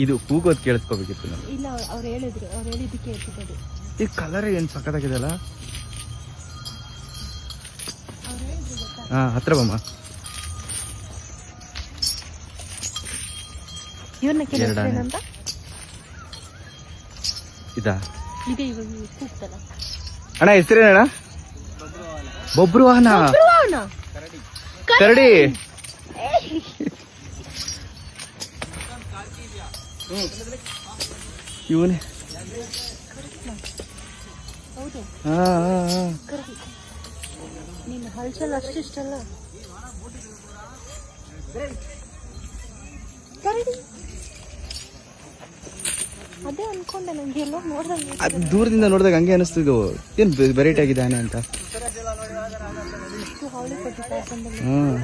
ಇದು ಕೂಗೋದು ಕೇಳಿಸ್ಕೋಬೇಕಿತ್ತು ನಾನು. ಇಲ್ಲ ಅವ್ರು ಹೇಳಿದ್ದಕ್ಕೆ ಹೇಳ್ತಿದ್ದು. ಈ ಕಲರ್ ಏನ್ ಸಖತ್ತಾಗಿದೆಲ್ಲ. ಹಾ ಹತ್ರ ಬಮ್ಮ. ಇವನ್ನ ಕೇಳಿದ್ರೇನಂತ ಇದಾ ಇದೆ ಇವಾಗ ಕೂಗ್ತಲ್ಲ. ಅಣ್ಣ ಹೆಸರೇನಣ್ಣ? ಬೊಬ್ರುವಾಹನ. ಕರಡಿ. ಇವನೇ. ಹೌದು ಹಾ ಕರಡಿ. ನೀನು ಹಲ್ಸಲ್ ಅಷ್ಟಿಷ್ಟಲ್ಲ. ಕರಡಿ ಅದೇ ಅನ್ಕೊಂಡೆ. ನಂಗೆ ಎಲ್ಲೋ ನೋಡ್ದಂಗೆ ಅದು ದೂರದಿಂದ ನೋಡಿದಾಗ ಹಂಗೆ ಅನಿಸ್ತಿದ್ವು. ಏನ್ ವೆರೈಟಿ ಆಗಿದೆ ಆನೆ ಅಂತ. ಹಾವಳಿ ಕೊಟ್ಟಿದ್ದ ಹ್ಮ್